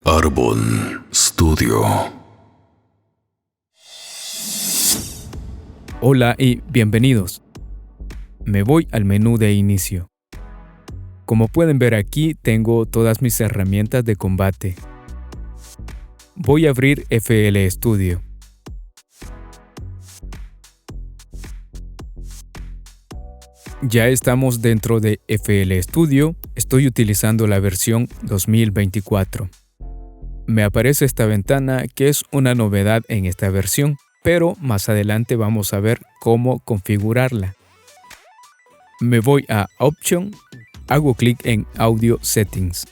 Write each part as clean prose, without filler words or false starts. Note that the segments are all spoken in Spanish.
Arbon Studio. Hola y bienvenidos. Me voy al menú de inicio. Como pueden ver aquí, tengo todas mis herramientas de combate. Voy a abrir FL Studio. Ya estamos dentro de FL Studio. Estoy utilizando la versión 2024. Me aparece esta ventana que es una novedad en esta versión, pero más adelante vamos a ver cómo configurarla. Me voy a Option, hago clic en Audio Settings.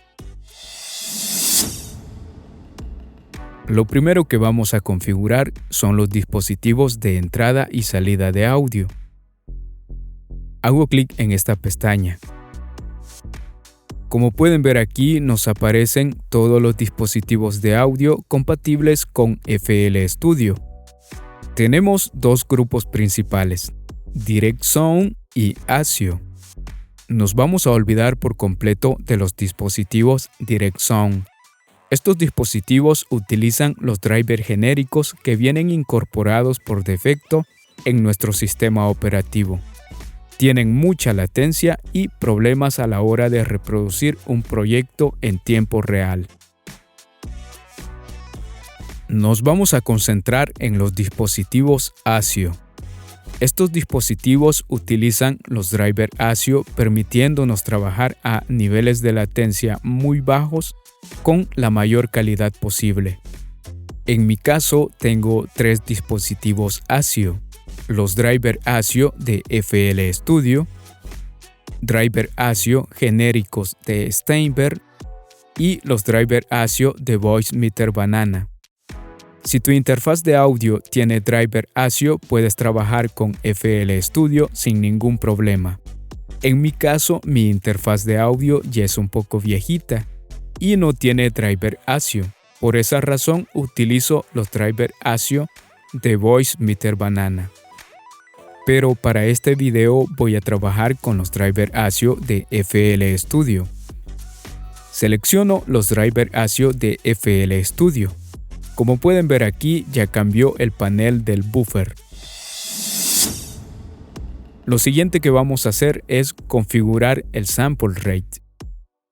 Lo primero que vamos a configurar son los dispositivos de entrada y salida de audio. Hago clic en esta pestaña. Como pueden ver aquí, nos aparecen todos los dispositivos de audio compatibles con FL Studio. Tenemos dos grupos principales, Direct Zone y ASIO. Nos vamos a olvidar por completo de los dispositivos Direct Zone. Estos dispositivos utilizan los drivers genéricos que vienen incorporados por defecto en nuestro sistema operativo. Tienen mucha latencia y problemas a la hora de reproducir un proyecto en tiempo real. Nos vamos a concentrar en los dispositivos ASIO. Estos dispositivos utilizan los drivers ASIO permitiéndonos trabajar a niveles de latencia muy bajos con la mayor calidad posible. En mi caso tengo 3 dispositivos ASIO. Los drivers ASIO de FL Studio, driver ASIO genéricos de Steinberg y los drivers ASIO de Voicemeeter Banana. Si tu interfaz de audio tiene driver ASIO, puedes trabajar con FL Studio sin ningún problema. En mi caso, mi interfaz de audio ya es un poco viejita y no tiene driver ASIO. Por esa razón, utilizo los drivers ASIO de Voicemeeter Banana. Pero para este video voy a trabajar con los drivers ASIO de FL Studio. Selecciono los drivers ASIO de FL Studio. Como pueden ver aquí, ya cambió el panel del buffer. Lo siguiente que vamos a hacer es configurar el sample rate.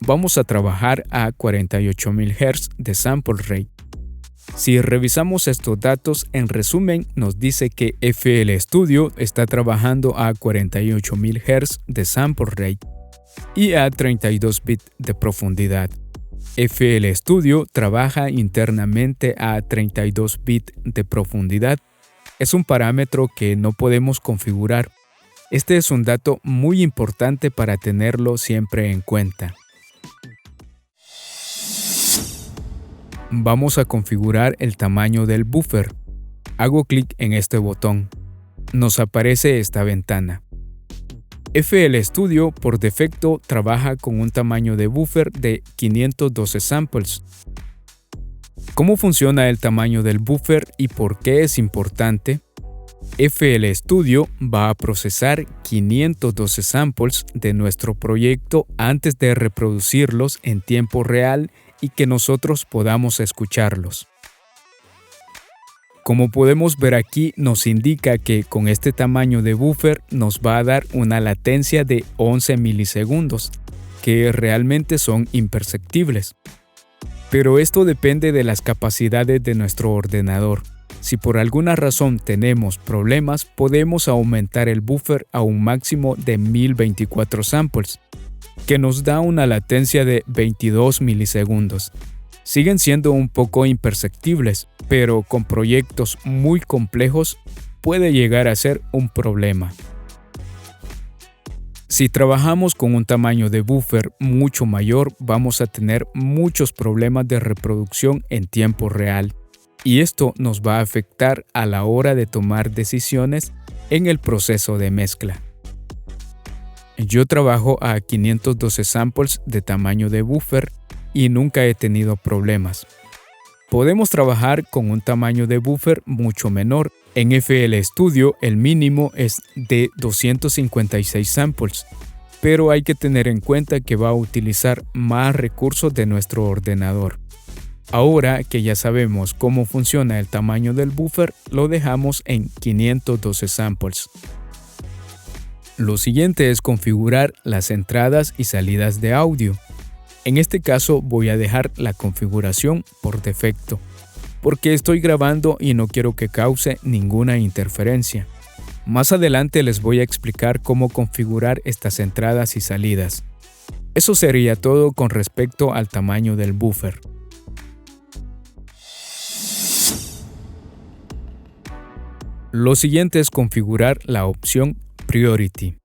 Vamos a trabajar a 48.000 Hz de sample rate. Si revisamos estos datos, en resumen nos dice que FL Studio está trabajando a 48.000 Hz de sample rate y a 32 bits de profundidad. FL Studio trabaja internamente a 32 bits de profundidad. Es un parámetro que no podemos configurar. Este es un dato muy importante para tenerlo siempre en cuenta. Vamos a configurar el tamaño del buffer. Hago clic en este botón. Nos aparece esta ventana. FL Studio por defecto trabaja con un tamaño de buffer de 512 samples. ¿Cómo funciona el tamaño del buffer y por qué es importante? FL Studio va a procesar 512 samples de nuestro proyecto antes de reproducirlos en tiempo real y que nosotros podamos escucharlos. Como podemos ver aquí, nos indica que con este tamaño de buffer nos va a dar una latencia de 11 milisegundos, que realmente son imperceptibles. Pero esto depende de las capacidades de nuestro ordenador. Si por alguna razón tenemos problemas, podemos aumentar el buffer a un máximo de 1024 samples, que nos da una latencia de 22 milisegundos. Siguen siendo un poco imperceptibles, pero con proyectos muy complejos puede llegar a ser un problema. Si trabajamos con un tamaño de buffer mucho mayor, vamos a tener muchos problemas de reproducción en tiempo real, y esto nos va a afectar a la hora de tomar decisiones en el proceso de mezcla. Yo trabajo a 512 samples de tamaño de buffer y nunca he tenido problemas. Podemos trabajar con un tamaño de buffer mucho menor. En FL Studio el mínimo es de 256 samples, pero hay que tener en cuenta que va a utilizar más recursos de nuestro ordenador. Ahora que ya sabemos cómo funciona el tamaño del buffer, lo dejamos en 512 samples. Lo siguiente es configurar las entradas y salidas de audio. En este caso voy a dejar la configuración por defecto, porque estoy grabando y no quiero que cause ninguna interferencia. Más adelante les voy a explicar cómo configurar estas entradas y salidas. Eso sería todo con respecto al tamaño del buffer. Lo siguiente es configurar la opción Priority.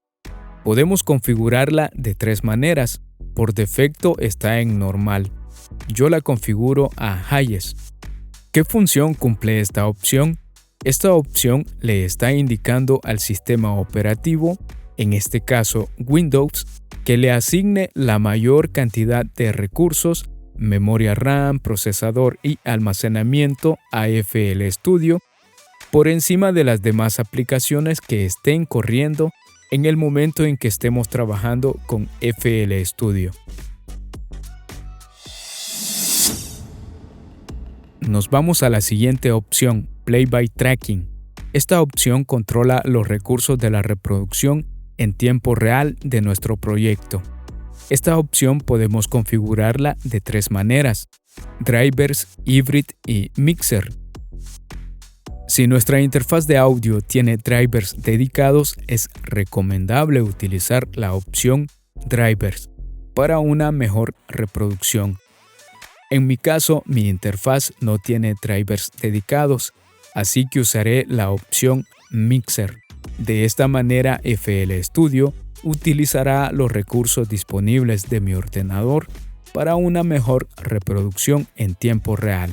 Podemos configurarla de tres maneras. Por defecto está en normal. Yo la configuro a Highest. ¿Qué función cumple esta opción? Esta opción le está indicando al sistema operativo, en este caso Windows, que le asigne la mayor cantidad de recursos, memoria RAM, procesador y almacenamiento a FL Studio, por encima de las demás aplicaciones que estén corriendo en el momento en que estemos trabajando con FL Studio. Nos vamos a la siguiente opción, Play by Tracking. Esta opción controla los recursos de la reproducción en tiempo real de nuestro proyecto. Esta opción podemos configurarla de tres maneras: Drivers, Hybrid y Mixer. Si nuestra interfaz de audio tiene drivers dedicados, es recomendable utilizar la opción Drivers para una mejor reproducción. En mi caso, mi interfaz no tiene drivers dedicados, así que usaré la opción Mixer. De esta manera, FL Studio utilizará los recursos disponibles de mi ordenador para una mejor reproducción en tiempo real.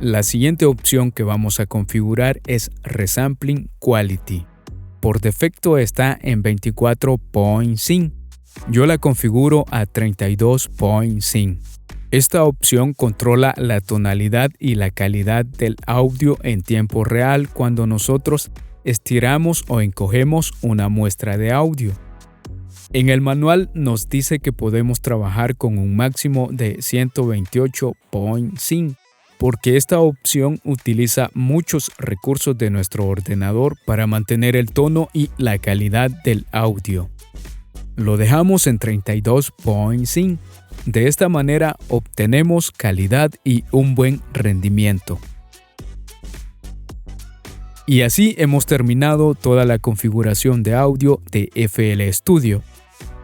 La siguiente opción que vamos a configurar es Resampling Quality. Por defecto está en 24.5. Yo la configuro a 32.5. Esta opción controla la tonalidad y la calidad del audio en tiempo real cuando nosotros estiramos o encogemos una muestra de audio. En el manual nos dice que podemos trabajar con un máximo de 128.5. porque esta opción utiliza muchos recursos de nuestro ordenador para mantener el tono y la calidad del audio. Lo dejamos en 32.5. De esta manera obtenemos calidad y un buen rendimiento. Y así hemos terminado toda la configuración de audio de FL Studio.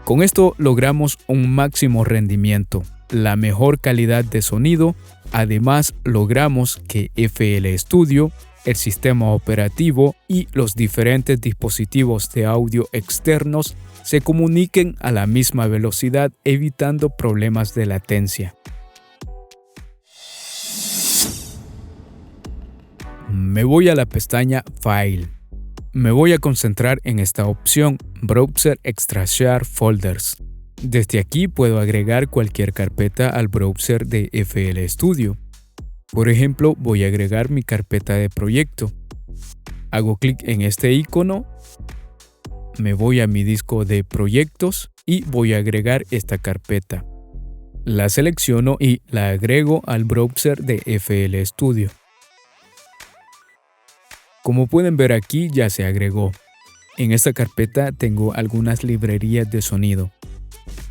Con esto logramos un máximo rendimiento, la mejor calidad de sonido. Además, logramos que FL Studio, el sistema operativo y los diferentes dispositivos de audio externos se comuniquen a la misma velocidad, evitando problemas de latencia. Me voy a la pestaña File. Me voy a concentrar en esta opción, Browser Extra Share Folders. Desde aquí puedo agregar cualquier carpeta al browser de FL Studio. Por ejemplo, voy a agregar mi carpeta de proyecto. Hago clic en este icono, me voy a mi disco de proyectos y voy a agregar esta carpeta. La selecciono y la agrego al browser de FL Studio. Como pueden ver aquí, ya se agregó. En esta carpeta tengo algunas librerías de sonido.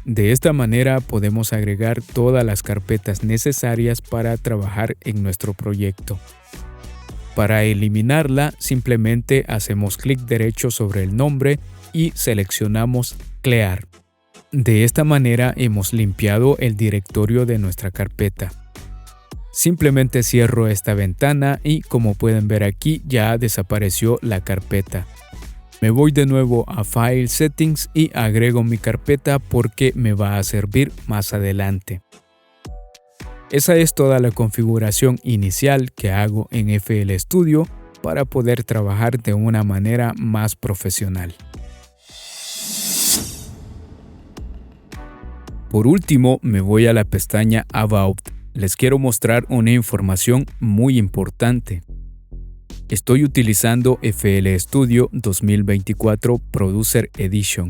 De esta manera podemos agregar todas las carpetas necesarias para trabajar en nuestro proyecto. Para eliminarla, simplemente hacemos clic derecho sobre el nombre y seleccionamos Clear. De esta manera hemos limpiado el directorio de nuestra carpeta. Simplemente cierro esta ventana y, como pueden ver aquí, ya desapareció la carpeta. Me voy de nuevo a File Settings y agrego mi carpeta porque me va a servir más adelante. Esa es toda la configuración inicial que hago en FL Studio para poder trabajar de una manera más profesional. Por último, me voy a la pestaña About. Les quiero mostrar una información muy importante. Estoy utilizando FL Studio 2024 Producer Edition.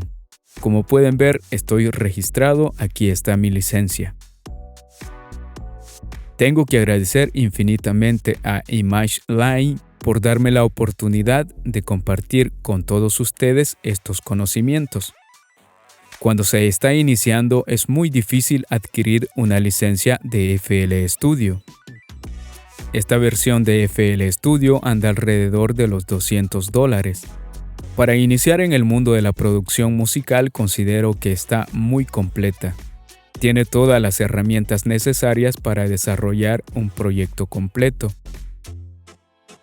Como pueden ver, estoy registrado, aquí está mi licencia. Tengo que agradecer infinitamente a ImageLine por darme la oportunidad de compartir con todos ustedes estos conocimientos. Cuando se está iniciando es muy difícil adquirir una licencia de FL Studio. Esta versión de FL Studio anda alrededor de los $200. Para iniciar en el mundo de la producción musical considero que está muy completa. Tiene todas las herramientas necesarias para desarrollar un proyecto completo.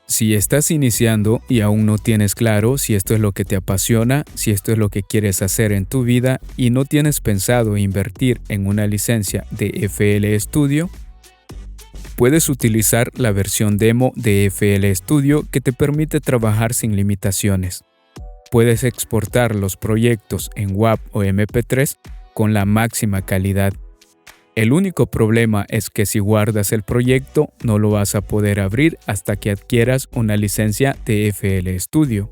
Si estás iniciando y aún no tienes claro si esto es lo que te apasiona, si esto es lo que quieres hacer en tu vida y no tienes pensado invertir en una licencia de FL Studio, puedes utilizar la versión demo de FL Studio que te permite trabajar sin limitaciones. Puedes exportar los proyectos en WAV o MP3 con la máxima calidad. El único problema es que si guardas el proyecto no lo vas a poder abrir hasta que adquieras una licencia de FL Studio.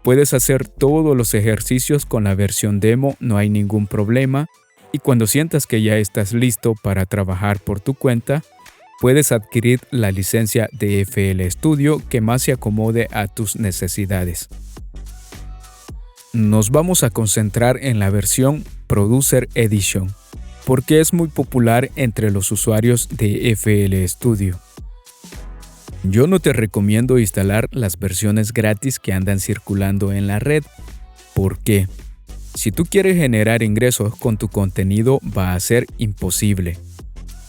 Puedes hacer todos los ejercicios con la versión demo, no hay ningún problema, y cuando sientas que ya estás listo para trabajar por tu cuenta, puedes adquirir la licencia de FL Studio que más se acomode a tus necesidades. Nos vamos a concentrar en la versión Producer Edition, porque es muy popular entre los usuarios de FL Studio. Yo no te recomiendo instalar las versiones gratis que andan circulando en la red. ¿Por qué? Si tú quieres generar ingresos con tu contenido va a ser imposible.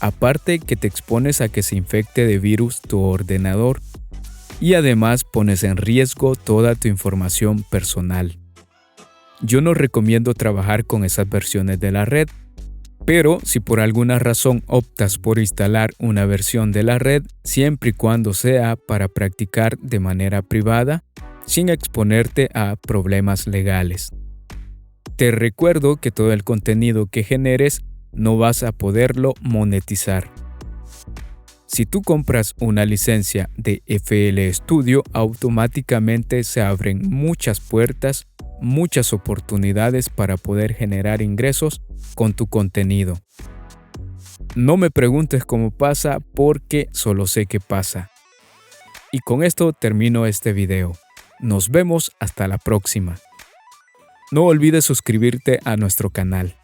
Aparte que te expones a que se infecte de virus tu ordenador y además pones en riesgo toda tu información personal. Yo no recomiendo trabajar con esas versiones de la red, pero si por alguna razón optas por instalar una versión de la red, siempre y cuando sea para practicar de manera privada, sin exponerte a problemas legales. Te recuerdo que todo el contenido que generes no vas a poderlo monetizar. Si tú compras una licencia de FL Studio, automáticamente se abren muchas puertas, muchas oportunidades para poder generar ingresos con tu contenido. No me preguntes cómo pasa porque solo sé que pasa. Y con esto termino este video. Nos vemos hasta la próxima. No olvides suscribirte a nuestro canal.